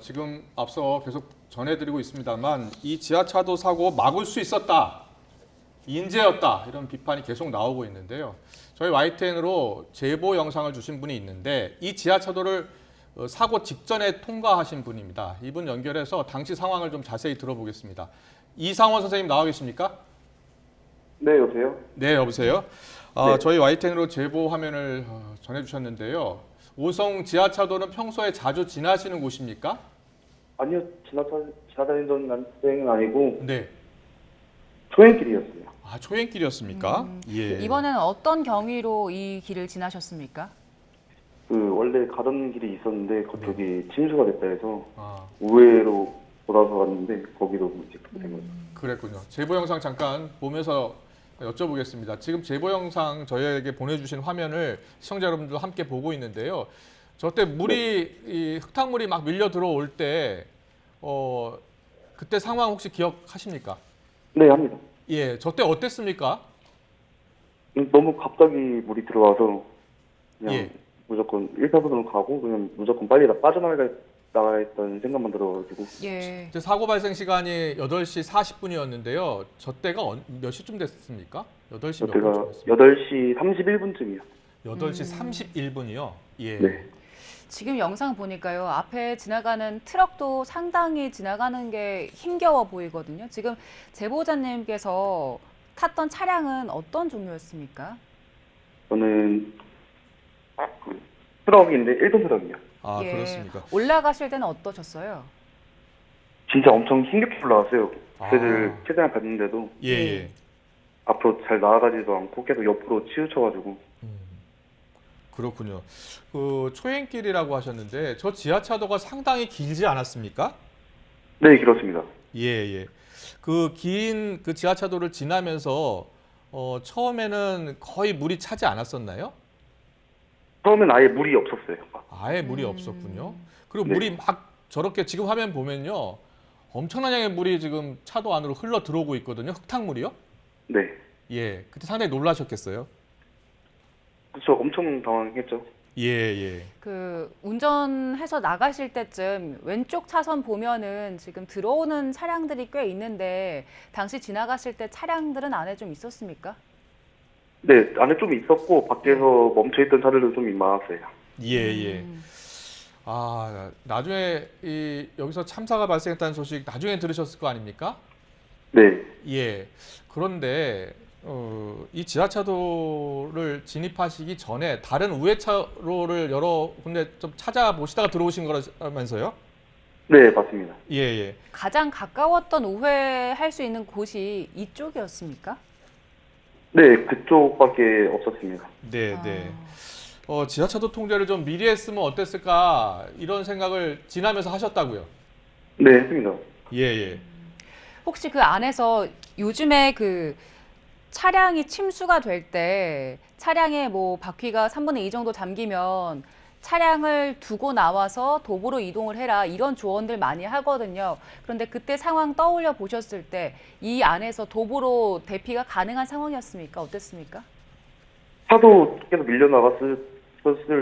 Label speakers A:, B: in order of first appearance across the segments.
A: 지금 앞서 계속 전해드리고 있습니다만 이 지하차도 사고 막을 수 있었다, 인재였다 이런 비판이 계속 나오고 있는데요. 저희 YTN으로 제보 영상을 주신 분이 있는데 이 지하차도를 사고 직전에 통과하신 분입니다. 이분 연결해서 당시 상황을 좀 자세히 들어보겠습니다. 이상원 선생님 나와 계십니까?
B: 네, 여보세요?
A: 네, 여보세요.
B: 네.
A: 저희 YTN으로 제보 화면을 전해주셨는데요. 오송 지하차도는 평소에 자주 지나시는 곳입니까?
B: 아니요, 지나다니던 데는 아니고
A: 네.
B: 초행길이었어요.
A: 초행길이었습니까? 예.
C: 이번에는 어떤 경위로 이 길을 지나셨습니까?
B: 원래 가던 길이 있었는데 그쪽이 침수가 됐다 해서
A: 아,
B: 우회로 돌아서 왔는데 거기로 이제 그렇게 된 거죠.
A: 그랬군요. 제보 영상 잠깐 보면서 여쭤보겠습니다. 지금 제보 영상 저희에게 보내주신 화면을 시청자 여러분들도 함께 보고 있는데요. 저때 물이 이 흙탕물이 막 밀려 들어올 때 그때 상황 혹시 기억하십니까?
B: 네, 합니다.
A: 예, 저때 어땠습니까?
B: 너무 갑자기 물이 들어와서 그냥
A: 예.
B: 무조건 1차선으로 가고 그냥 무조건 빨리 나가야겠다는 생각만 들어가지고
C: 예.
A: 이제 사고 발생 시간이 8시 40분이었는데요. 저 때가 몇 시쯤 됐습니까? 8시 몇
B: 그때가
A: 분쯤 됐습니까?
B: 8시 31분쯤이요.
A: 8시 31분이요. 예.
B: 네.
C: 지금 영상 보니까요. 앞에 지나가는 트럭도 상당히 지나가는 게 힘겨워 보이거든요. 지금 제보자님께서 탔던 차량은 어떤 종류였습니까?
B: 저는 트럭인데 1톤 트럭이요.
C: 예.
A: 그렇습니까?
C: 올라가실 때는 어떠셨어요?
B: 진짜 엄청 힘겹게 올라왔어요.
A: 아.
B: 그를 최대한 밟는데도
A: 예, 예.
B: 앞으로 잘 나아가지도 않고 계속 옆으로 치우쳐가지고
A: 그렇군요. 그 초행길이라고 하셨는데 저 지하차도가 상당히 길지 않았습니까?
B: 네, 그렇습니다.
A: 예, 예. 그 긴 그 지하차도를 지나면서 처음에는 거의 물이 차지 않았었나요?
B: 처음엔 아예 물이 없었어요.
A: 아예 물이 없었군요. 그리고
B: 네.
A: 물이 막 저렇게 지금 화면 보면요. 엄청난 양의 물이 지금 차도 안으로 흘러 들어오고 있거든요. 흙탕물이요?
B: 네.
A: 예. 그때 상당히 놀라셨겠어요.
B: 그렇죠. 엄청 당황했죠.
A: 예, 예.
C: 그 운전해서 나가실 때쯤 왼쪽 차선 보면은 지금 들어오는 차량들이 꽤 있는데 당시 지나가실 때 차량들은 안에 좀 있었습니까?
B: 네, 안에 좀 있었고 밖에서 멈춰있던 차들도 좀 많았어요.
A: 예, 예. 나중에 여기서 참사가 발생했다는 소식 나중에 들으셨을 거 아닙니까?
B: 네.
A: 예. 그런데 이 지하차도를 진입하시기 전에 다른 우회차로를 여러 군데 좀 찾아보시다가 들어오신 거라면서요?
B: 네, 맞습니다.
A: 예, 예.
C: 가장 가까웠던 우회할 수 있는 곳이 이쪽이었습니까?
B: 네, 그쪽밖에 없었습니다.
A: 네, 네. 지하차도 통제를 좀 미리 했으면 어땠을까 이런 생각을 지나면서 하셨다고요?
B: 네, 했습니다.
A: 예, 예.
C: 혹시 그 안에서 요즘에 그 차량이 침수가 될 때 차량에 뭐 바퀴가 3분의 2 정도 잠기면 차량을 두고 나와서 도보로 이동을 해라 이런 조언들 많이 하거든요. 그런데 그때 상황 떠올려 보셨을 때 이 안에서 도보로 대피가 가능한 상황이었습니까? 어땠습니까?
B: 차도 계속 밀려나갔을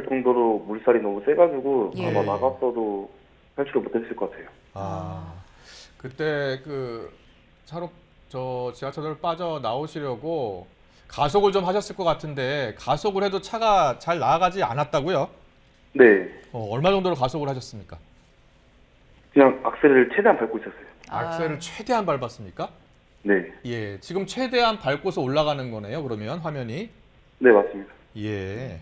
B: 정도로 물살이 너무 세가지고
C: 예.
B: 아마 나갔어도 탈출을 못했을 것 같아요.
A: 그때 저 지하차도를 빠져 나오시려고 가속을 좀 하셨을 것 같은데 가속을 해도 차가 잘 나아가지 않았다고요?
B: 네,
A: 얼마 정도로 가속을 하셨습니까?
B: 그냥 악셀을 최대한 밟고 있었어요.
A: 악셀을 최대한 밟았습니까?
B: 네,
A: 예, 지금 최대한 밟고서 올라가는 거네요. 그러면 화면이
B: 네, 맞습니다.
A: 예,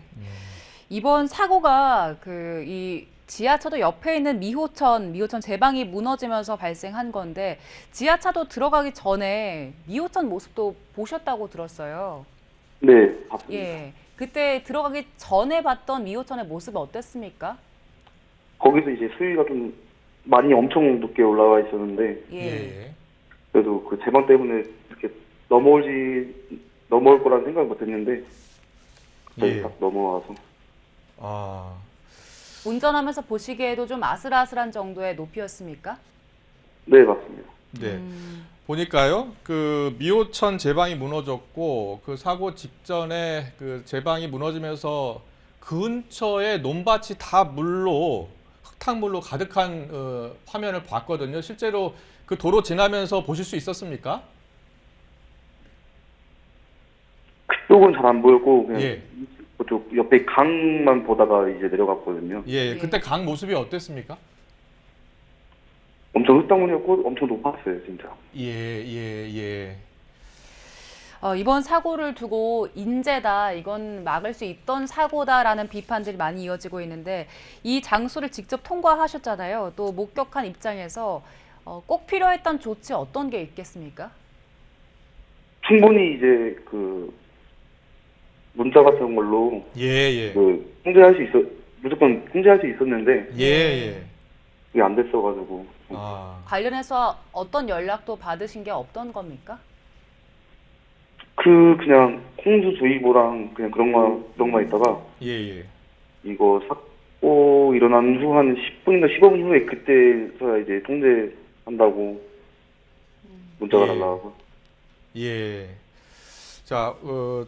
C: 이번 사고가 그 이 지하차도 옆에 있는 미호천 제방이 무너지면서 발생한 건데 지하차도 들어가기 전에 미호천 모습도 보셨다고 들었어요.
B: 네, 봤습니다.
C: 예. 그때 들어가기 전에 봤던 미호천의 모습은 어땠습니까?
B: 거기서 이제 수위가 좀 많이 엄청 높게 올라가 있었는데
A: 예.
B: 그래도 그 제방 때문에 이렇게 넘어올 거라는 생각을 못했는데 갑자기
A: 예.
B: 딱 넘어와서
C: 운전하면서 보시기에도 좀 아슬아슬한 정도의 높이였습니까?
B: 네, 맞습니다.
A: 네. 보니까요, 그 미호천 제방이 무너졌고 그 사고 직전에 그 제방이 무너지면서 근처에 논밭이 다 물로 흙탕물로 가득한 화면을 봤거든요. 실제로 그 도로 지나면서 보실 수 있었습니까?
B: 그쪽은 잘 안 보였고 그냥
A: 예.
B: 그쪽 옆에 강만 보다가 이제 내려갔거든요.
A: 예, 그때 강 모습이 어땠습니까?
B: 엄청 흙탕물이었고 엄청 높았어요, 진짜.
A: 예.
C: 이번 사고를 두고 인재다, 이건 막을 수 있던 사고다라는 비판들이 많이 이어지고 있는데 이 장소를 직접 통과하셨잖아요. 또 목격한 입장에서 꼭 필요했던 조치 어떤 게 있겠습니까?
B: 충분히 이제 그 문자 같은 걸로
A: 예.
B: 그 무조건 통제할 수 있었는데
A: 예.
B: 그게 안 됐어가지고
A: 아,
C: 관련해서 어떤 연락도 받으신 게 없던 겁니까?
B: 그냥 홍수주의보랑 그냥 그런만 있다가
A: 예.
B: 이거 사고 일어난 후 한 10분인가 15분 후에 그때서야 이제 통제한다고 문자가
A: 예.
B: 날라가고.
A: 예. 자,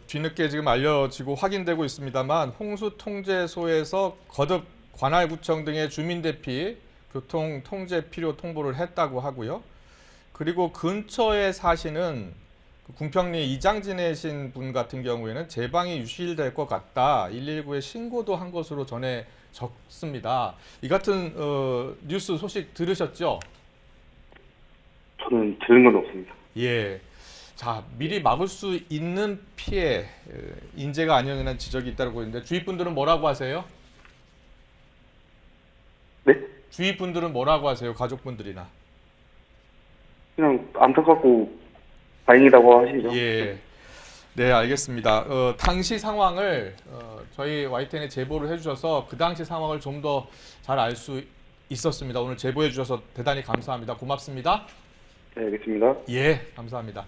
A: 뒤늦게 지금 알려지고 확인되고 있습니다만 홍수통제소에서 거듭 관할구청 등의 주민대피 교통 통제 필요 통보를 했다고 하고요. 그리고 근처에 사시는 그 궁평리 이장 지내신 분 같은 경우에는 제 방이 유실될 것 같다. 119에 신고도 한 것으로 전해졌습니다. 이 같은 뉴스 소식 들으셨죠?
B: 저는 들은 건 없습니다.
A: 예. 자, 미리 막을 수 있는 피해 인재가 아니었냐는 지적이 있다고 했는데 주위 분들은 뭐라고 하세요?
B: 네?
A: 주위 분들은 뭐라고 하세요? 가족분들이나.
B: 그냥 안타깝고 다행이라고 하시죠.
A: 예. 네, 알겠습니다. 당시 상황을 저희 YTN에 제보를 해주셔서 그 당시 상황을 좀 더 잘 알 수 있었습니다. 오늘 제보해 주셔서 대단히 감사합니다. 고맙습니다.
B: 네, 알겠습니다.
A: 예, 감사합니다.